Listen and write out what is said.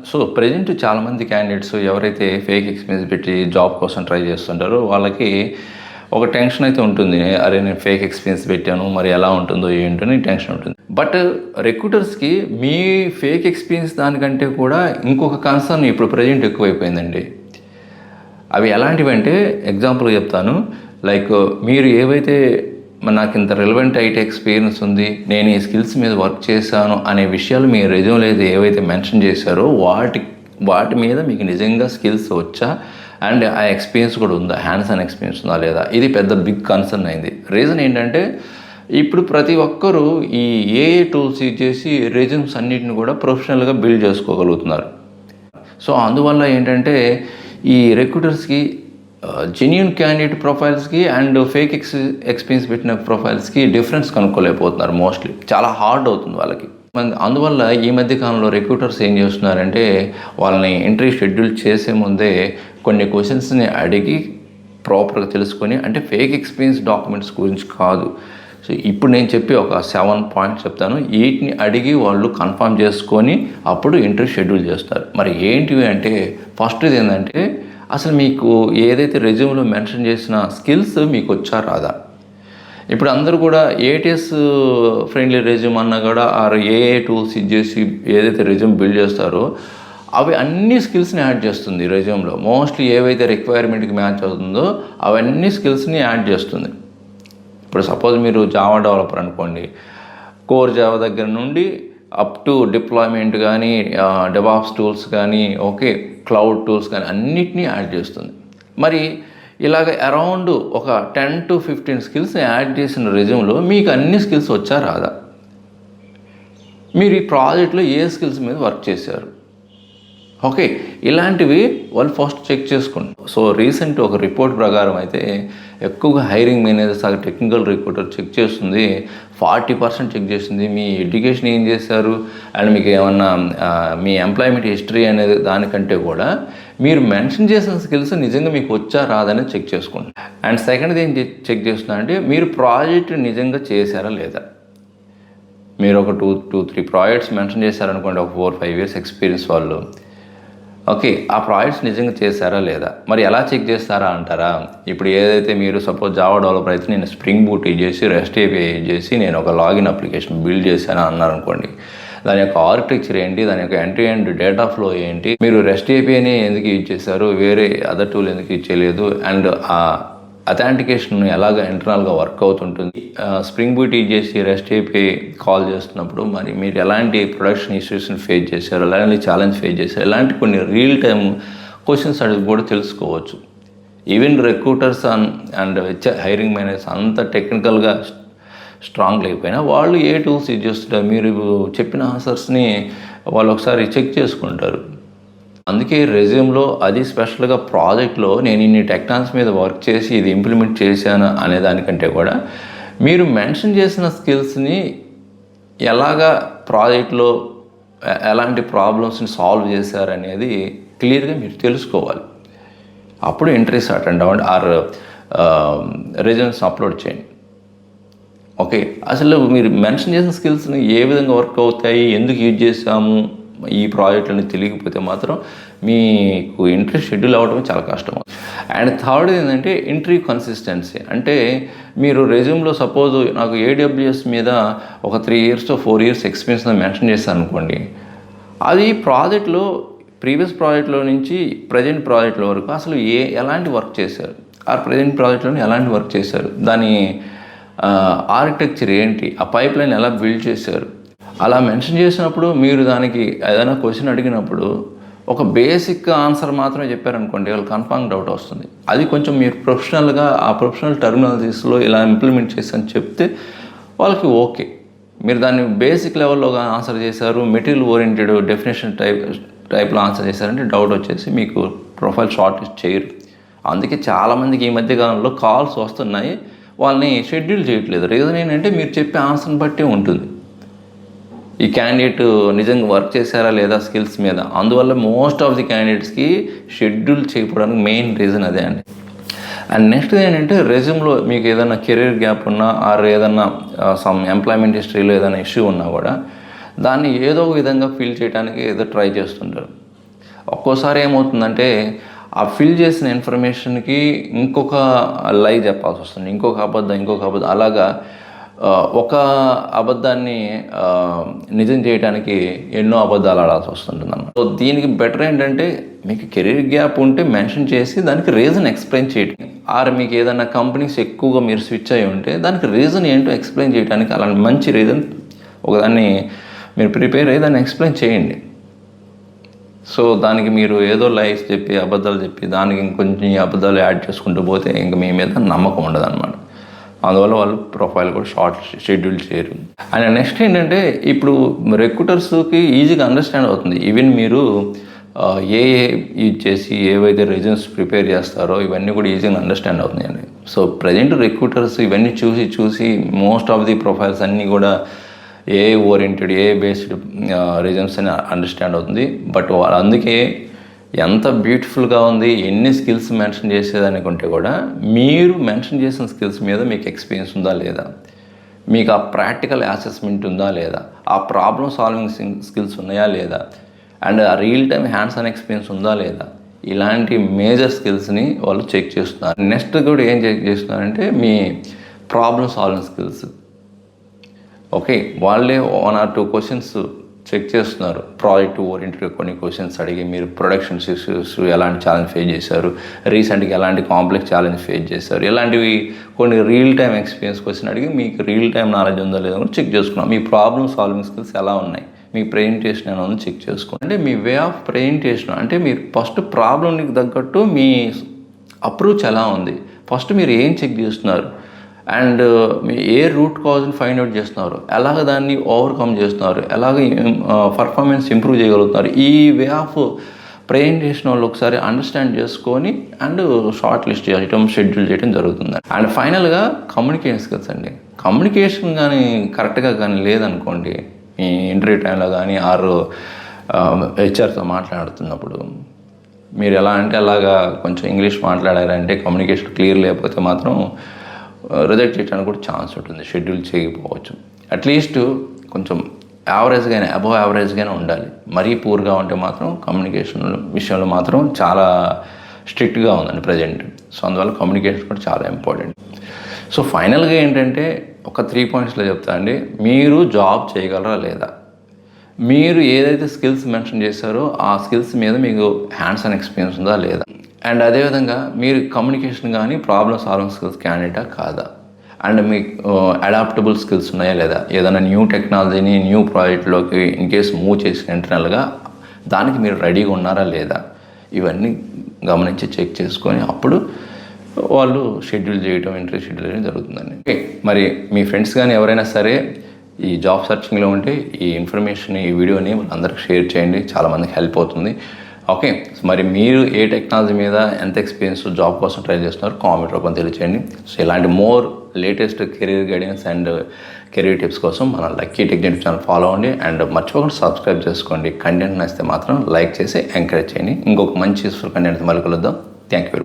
So present చాలామంది candidates ఎవరైతే fake experience పెట్టి జాబ్ కోసం ట్రై చేస్తుంటారో వాళ్ళకి ఒక టెన్షన్ అయితే ఉంటుంది. అరే నేను ఫేక్ ఎక్స్పీరియన్స్ పెట్టాను, మరి ఎలా ఉంటుందో ఏంటో అని టెన్షన్ ఉంటుంది. బట్ రిక్రూటర్స్కి మీ ఫేక్ ఎక్స్పీరియన్స్ దానికంటే కూడా ఇంకొక కన్సర్న్ ఇప్పుడు ప్రజెంట్ ఎక్కువైపోయిందండి. అవి ఎలాంటివి అంటే ఎగ్జాంపుల్ చెప్తాను. లైక్ మీరు ఏవైతే నాకు ఇంత రిలవెంట్ ఐటీ ఎక్స్పీరియన్స్ ఉంది, నేను ఈ స్కిల్స్ మీద వర్క్ చేశాను అనే విషయాలు మీ రెజ్యూమ్లో ఏవైతే మెన్షన్ చేశారో వాటి మీద మీకు నిజంగా స్కిల్స్ వచ్చా అండ్ ఆ ఎక్స్పీరియన్స్ కూడా ఉందా, హ్యాండ్స్ ఆన్ ఎక్స్పీరియన్స్ ఉందా లేదా, ఇది పెద్ద బిగ్ కన్సర్న్ అయింది. రీజన్ ఏంటంటే ఇప్పుడు ప్రతి ఒక్కరూ ఈ ఏఏ టూల్స్ యూజ్ చేసి రెజ్యూమ్స్ అన్నిటిని కూడా ప్రొఫెషనల్గా బిల్డ్ చేసుకోగలుగుతున్నారు. సో అందువల్ల ఏంటంటే ఈ రిక్రూటర్స్కి జెన్యూన్ క్యాండిడేట్ ప్రొఫైల్స్కి అండ్ ఫేక్ ఎక్స్పీరియన్స్ పెట్టిన ప్రొఫైల్స్కి డిఫరెన్స్ కనుక్కోలేకపోతున్నారు. మోస్ట్లీ చాలా హార్డ్ అవుతుంది వాళ్ళకి. అందువల్ల ఈ మధ్య కాలంలో రిక్రూటర్స్ ఏం చేస్తున్నారంటే వాళ్ళని ఇంటర్వ్యూ షెడ్యూల్ చేసే ముందే కొన్ని క్వశ్చన్స్ని అడిగి ప్రాపర్గా తెలుసుకొని, అంటే ఫేక్ ఎక్స్పీరియన్స్ డాక్యుమెంట్స్ గురించి కాదు. సో ఇప్పుడు నేను చెప్పి ఒక 7 పాయింట్స్ చెప్తాను. వీటిని అడిగి వాళ్ళు కన్ఫర్మ్ చేసుకొని అప్పుడు ఇంటర్వ్యూ షెడ్యూల్ చేస్తారు. మరి ఏంటివి అంటే ఫస్ట్ది ఏంటంటే అసలు మీకు ఏదైతే రెజ్యూమ్లో మెన్షన్ చేసిన స్కిల్స్ మీకు వచ్చా రాదా. ఇప్పుడు అందరూ కూడా ఏటీఎస్ ఫ్రెండ్లీ రెజ్యూమ్ అన్నా కూడా ఏఏ టూల్స్ యూజ్ చేసి ఏదైతే రెజ్యూమ్ బిల్డ్ చేస్తారో అవి అన్ని స్కిల్స్ని యాడ్ చేస్తుంది రెజ్యూమ్లో. మోస్ట్లీ ఏవైతే రిక్వైర్మెంట్కి మ్యాచ్ అవుతుందో అవన్నీ స్కిల్స్ని యాడ్ చేస్తుంది. ఇప్పుడు సపోజ్ మీరు జావా డెవలపర్ అనుకోండి, కోర్ జావా దగ్గర నుండి అప్ టు డిప్లాయ్మెంట్ కానీ, డెవాప్స్ టూల్స్ కానీ, ఓకే క్లౌడ్ టూల్స్ కానీ అన్నిటినీ యాడ్ చేస్తుంది. మరి ఇలాగ అరౌండ్ ఒక 10 to 15 స్కిల్స్ యాడ్ చేసిన రెజ్యూమ్లో మీకు అన్ని స్కిల్స్ వచ్చా రాదా, మీరు ఈ ప్రాజెక్ట్లో ఏ స్కిల్స్ మీద వర్క్ చేశారు, ఓకే ఇలాంటివి వాళ్ళు ఫస్ట్ చెక్ చేసుకోండి. సో రీసెంట్ ఒక రిపోర్ట్ ప్రకారం అయితే ఎక్కువగా hiring managers technical recruiter check చేస్తుంది 40% చెక్ చేస్తుంది మీ ఎడ్యుకేషన్ ఏం చేశారు అండ్ మీకు ఏమన్నా మీ ఎంప్లాయ్మెంట్ హిస్టరీ అనేది దానికంటే కూడా మీరు మెన్షన్ చేసిన స్కిల్స్ నిజంగా మీకు వచ్చా రాదని చెక్ చేసుకోండి. అండ్ సెకండ్ది ఏం చెక్ చేస్తున్నా అంటే మీరు ప్రాజెక్ట్ నిజంగా చేశారా లేదా. మీరు ఒక 2-3 ప్రాజెక్ట్స్ మెన్షన్ చేశారనుకోండి, ఒక 4-5 years ఎక్స్పీరియన్స్ వాళ్ళు, ఓకే ఆ ప్రాజెక్ట్స్ నిజంగా చేశారా లేదా. మరి ఎలా చెక్ చేస్తారా అంటారా, ఇప్పుడు ఏదైతే మీరు సపోజ్ జావా డెవలపర్ అయితే నేను స్ప్రింగ్ బూట్ యూజ్ చేసి రెస్ట్ ఏపీఐ యూజ్ చేసి నేను ఒక లాగిన్ అప్లికేషన్ బిల్డ్ చేశాను అన్నారనుకోండి, దాని యొక్క ఆర్కిటెక్చర్ ఏంటి, దాని యొక్క end to end data flow ఏంటి, మీరు రెస్ట్ ఏపీఐని ఎందుకు యూజ్ చేశారు, వేరే అదర్ టూల్ ఎందుకు యూజ్ చేయలేదు, అండ్ అథెంటికేషన్ ఎలాగ ఇంటర్నల్గా వర్క్ అవుతుంటుంది, స్ప్రింగ్ బూట్ యూజ్ చేసి రెస్ట్ ఏపీఐ కాల్ చేస్తున్నప్పుడు మరి మీరు ఎలాంటి ప్రొడక్షన్ ఇష్యూస్ని ఫేస్ చేశారు, ఎలాంటి ఛాలెంజ్ ఫేస్ చేశారు, ఇలాంటి కొన్ని రియల్ టైమ్ క్వశ్చన్స్ అడిగి కూడా తెలుసుకోవచ్చు. Even recruiters and hiring managers అంత టెక్నికల్గా స్ట్రాంగ్ లేకపోయినా వాళ్ళు ఏ టూల్స్ యూజ్ చేస్తుంటారు, మీరు చెప్పిన ఆన్సర్స్ని వాళ్ళు ఒకసారి చెక్ చేసుకుంటారు. అందుకే రెజ్యూమ్లో అది స్పెషల్గా ప్రాజెక్ట్లో నేను ఇన్ని టెక్నాలజీస్ మీద వర్క్ చేసి ఇది ఇంప్లిమెంట్ చేశాను అనే దానికంటే కూడా మీరు మెన్షన్ చేసిన స్కిల్స్ని ఎలాగా ప్రాజెక్ట్లో ఎలాంటి ప్రాబ్లమ్స్ని సాల్వ్ చేశారనేది క్లియర్గా మీరు తెలుసుకోవాలి. అప్పుడు ఇంటర్వ్యూస్ అటెండ్ అవ్వండి ఆర్ రెజ్యూమ్స్ అప్లోడ్ చేయండి. ఓకే అసలు మీరు మెన్షన్ చేసిన స్కిల్స్ని ఏ విధంగా వర్క్ అవుతాయి, ఎందుకు యూజ్ చేసాము ఈ ప్రాజెక్టులని తెలియకపోతే మాత్రం మీకు ఇంటర్వ్యూ షెడ్యూల్ అవ్వడం చాలా కష్టం. అండ్ థర్డ్ ఏంటంటే ఇంటర్వ్యూ కన్సిస్టెన్సీ. అంటే మీరు రెజ్యూమ్లో సపోజ్ నాకు AWS మీద ఒక 3 years to 4 years experience mention చేశాను అనుకోండి, అది ప్రాజెక్ట్లో ప్రీవియస్ ప్రాజెక్ట్లో నుంచి ప్రజెంట్ ప్రాజెక్ట్లో వరకు అసలు ఎలాంటి వర్క్ చేశారు, ఆ ప్రజెంట్ ప్రాజెక్ట్లోనే ఎలాంటి వర్క్ చేశారు, దాని ఆర్కిటెక్చర్ ఏంటి, ఆ పైప్ లైన్ ఎలా బిల్డ్ చేశారు, అలా మెన్షన్ చేసినప్పుడు మీరు దానికి ఏదైనా క్వశ్చన్ అడిగినప్పుడు ఒక బేసిక్ ఆన్సర్ మాత్రమే చెప్పారనుకోండి, వాళ్ళు కన్ఫర్మ్ డౌట్ వస్తుంది. అది కొంచెం మీరు ప్రొఫెషనల్గా ఆ ప్రొఫెషనల్ టర్మినాలజీస్లో ఇలా ఇంప్లిమెంట్ చేసి చెప్తే వాళ్ళకి ఓకే, మీరు దాన్ని బేసిక్ లెవెల్లో ఆన్సర్ చేశారు, మెటీరియల్ ఓరియంటెడ్ డెఫినేషన్ టైప్లో ఆన్సర్ చేశారంటే డౌట్ వచ్చేసి మీకు ప్రొఫైల్ షార్ట్ లిస్ట్ చేయరు. అందుకే చాలామందికి ఈ మధ్యకాలంలో కాల్స్ వస్తున్నాయి, వాళ్ళని షెడ్యూల్ చేయట్లేదు. రీజన్ ఏంటంటే మీరు చెప్పే ఆన్సర్ని బట్టే ఉంటుంది ఈ క్యాండిడేట్ నిజంగా వర్క్ చేశారా లేదా స్కిల్స్ మీద. అందువల్ల మోస్ట్ ఆఫ్ ది క్యాండిడేట్స్కి షెడ్యూల్ చేయకపోవడానికి మెయిన్ రీజన్ అదే అండి. అండ్ నెక్స్ట్ ఏంటంటే రెజ్యూమ్లో మీకు ఏదైనా కెరీర్ గ్యాప్ ఉన్నా ఆర్ ఏదన్నా సమ్ ఎంప్లాయ్మెంట్ హిస్టరీలో ఏదైనా ఇష్యూ ఉన్నా కూడా దాన్ని ఏదో ఒక విధంగా ఫిల్ చేయడానికి ఏదో ట్రై చేస్తుంటారు. ఒక్కోసారి ఏమవుతుందంటే ఆ ఫిల్ చేసిన ఇన్ఫర్మేషన్కి ఇంకొక లై చెప్పాల్సి వస్తుంది, ఇంకొక అబద్ధం అలాగా ఒక అబద్ధాన్ని నిజం చేయడానికి ఎన్నో అబద్ధాలు ఆడాల్సి వస్తుంటుంది అన్నమాట. సో దీనికి బెటర్ ఏంటంటే మీకు కెరీర్ గ్యాప్ ఉంటే మెన్షన్ చేసి దానికి రీజన్ ఎక్స్ప్లెయిన్ చేయడం, ఆర్ మీకు ఏదైనా కంపెనీస్ ఎక్కువగా మీరు స్విచ్ అయ్యి ఉంటే దానికి రీజన్ ఏంటో ఎక్స్ప్లెయిన్ చేయడానికి అలాంటి మంచి రీజన్ ఒకదాన్ని మీరు ప్రిపేర్ అయ్యి దాన్ని ఎక్స్ప్లెయిన్ చేయండి. సో దానికి మీరు ఏదో లైఫ్ చెప్పి అబద్ధాలు చెప్పి దానికి ఇంకొంచెం అబద్ధాలు యాడ్ చేసుకుంటూ పోతే ఇంక మీ మీద నమ్మకం ఉండదు అనమాట. అందువల్ల వాళ్ళు ప్రొఫైల్ కూడా షార్ట్ షెడ్యూల్ చేయరు. అండ్ నెక్స్ట్ ఏంటంటే ఇప్పుడు రిక్రూటర్స్కి ఈజీగా అండర్స్టాండ్ అవుతుంది. ఈవెన్ మీరు యూజ్ చేసి ఏవైతే రిజన్స్ ప్రిపేర్ చేస్తారో ఇవన్నీ కూడా ఈజీగా అండర్స్టాండ్ అవుతున్నాయండి. సో ప్రజెంట్ రిక్రూటర్స్ ఇవన్నీ చూసి మోస్ట్ ఆఫ్ ది ప్రొఫైల్స్ అన్నీ కూడా ఓరియంటెడ్ బేస్డ్ రీజన్స్ అని అండర్స్టాండ్ అవుతుంది. బట్ అందుకే ఎంత బ్యూటిఫుల్గా ఉంది, ఎన్ని స్కిల్స్ మెన్షన్ చేసేదానికి ఉంటే కూడా మీరు మెన్షన్ చేసిన స్కిల్స్ మీద మీకు ఎక్స్పీరియన్స్ ఉందా లేదా, మీకు ఆ ప్రాక్టికల్ అసెస్మెంట్ ఉందా లేదా, ఆ ప్రాబ్లమ్ సాల్వింగ్ స్కిల్స్ ఉన్నాయా లేదా, అండ్ ఆ real time hands on experience ఉందా లేదా, ఇలాంటి మేజర్ స్కిల్స్ని వాళ్ళు చెక్ చేస్తున్నారు. నెక్స్ట్ కూడా ఏం చెక్ చేస్తున్నారంటే మీ ప్రాబ్లమ్ సాల్వింగ్ స్కిల్స్. ఓకే, వాళ్ళే 1 or 2 క్వశ్చన్స్ చెక్ చేస్తున్నారు. ప్రాజెక్ట్ ఓరియంటెడ్ కొన్ని క్వశ్చన్స్ అడిగి మీరు ప్రొడక్షన్ ఇష్యూస్ ఎలాంటి ఛాలెంజ్ ఫేస్ చేశారు, రీసెంట్గా ఎలాంటి కాంప్లెక్స్ ఛాలెంజ్ ఫేస్ చేశారు, ఇలాంటివి కొన్ని రియల్ టైమ్ ఎక్స్పీరియన్స్ క్వశ్చన్ అడిగి మీకు రియల్ టైం నాలెడ్జ్ ఉందో లేదో కూడా చెక్ చేసుకున్నాం. మీ ప్రాబ్లమ్ సాల్వింగ్ స్కిల్స్ ఎలా ఉన్నాయి, మీ ప్రెజెంటేషన్ ఎలా ఉందో చెక్ చేసుకోండి. అంటే మీ వే ఆఫ్ ప్రెజెంటేషన్ అంటే మీరు ఫస్ట్ ప్రాబ్లంకి తగ్గట్టు మీ అప్రోచ్ ఎలా ఉంది, ఫస్ట్ మీరు ఏం చెక్ చేస్తున్నారు, అండ్ ఏ రూట్ కాజ్ని ఫైండ్ అవుట్ చేస్తున్నారు, ఎలాగ దాన్ని ఓవర్కమ్ చేస్తున్నారు, ఎలాగ పర్ఫార్మెన్స్ ఇంప్రూవ్ చేయగలుగుతున్నారు. ఈ వే ఆఫ్ ప్రెజెంటేషన్ వాళ్ళు ఒకసారి అండర్స్టాండ్ చేసుకొని అండ్ షార్ట్ లిస్ట్ చేయడం, షెడ్యూల్ చేయడం జరుగుతుంది. అండ్ ఫైనల్గా కమ్యూనికేషన్ స్కిల్స్ అండి. కమ్యూనికేషన్ కానీ కరెక్ట్గా కానీ లేదనుకోండి, మీ ఇంటర్వ్యూ టైంలో కానీ హెచ్ఆర్తో మాట్లాడుతున్నప్పుడు మీరు ఎలా అంటే అలాగా కొంచెం ఇంగ్లీష్ మాట్లాడారంటే కమ్యూనికేషన్ క్లియర్ లేకపోతే మాత్రం రిజెక్ట్ చేయడానికి కూడా ఛాన్స్ ఉంటుంది, షెడ్యూల్ చేయకపోవచ్చు. అట్లీస్ట్ కొంచెం యావరేజ్గానే అబవ్ యావరేజ్గానే ఉండాలి. మరీ పూర్గా ఉంటే మాత్రం కమ్యూనికేషన్ విషయంలో మాత్రం చాలా స్ట్రిక్ట్గా ఉందండి ప్రజెంట్. సో అందువల్ల కమ్యూనికేషన్ కూడా చాలా ఇంపార్టెంట్. సో ఫైనల్గా ఏంటంటే ఒక 3 పాయింట్స్లో చెప్తా అండి. మీరు జాబ్ చేయగలరా లేదా, మీరు ఏదైతే స్కిల్స్ మెన్షన్ చేశారో ఆ స్కిల్స్ మీద మీకు హ్యాండ్స్ ఆన్ ఎక్స్పీరియన్స్ ఉందా లేదా, అండ్ అదేవిధంగా మీరు కమ్యూనికేషన్ కానీ ప్రాబ్లమ్ సాల్వింగ్ స్కిల్స్ క్యాండిడేటా కాదా, అండ్ మీకు అడాప్టబుల్ స్కిల్స్ ఉన్నాయా లేదా, ఏదైనా న్యూ టెక్నాలజీని న్యూ ప్రాజెక్ట్లోకి ఇన్ కేస్ మూవ్ చేసిన ఇంటర్నల్గా దానికి మీరు రెడీగా ఉన్నారా లేదా, ఇవన్నీ గమనించి చెక్ చేసుకొని అప్పుడు వాళ్ళు షెడ్యూల్ చేయడం, ఇంటర్వ్యూ షెడ్యూల్ చేయడం జరుగుతుందండి. ఓకే, మరి మీ ఫ్రెండ్స్ కానీ ఎవరైనా సరే ఈ జాబ్ సర్చింగ్లో ఉంటే ఈ ఇన్ఫర్మేషన్, ఈ వీడియోని అందరికి షేర్ చేయండి, చాలామందికి హెల్ప్ అవుతుంది. ఓకే, మరి మీరు ఏ టెక్నాలజీ మీద ఎంత ఎక్స్పీరియన్స్ జాబ్ కోసం ట్రై చేస్తున్నారు కామెంట్ రూపంలో తెలియచేయండి. సో ఇలాంటి more latest career guidance and career tips కోసం మన lucky tech tips channel follow అవ్వండి. అండ్ మర్చిపోకుండా సబ్స్క్రైబ్ చేసుకోండి. కంటెంట్ నచ్చితే మాత్రం లైక్ చేసి ఎంకరేజ్ చేయండి. ఇంకొక మంచి యూస్ఫుల్ కంటెంట్ మళ్ళీ కలుద్దాం. Thank you.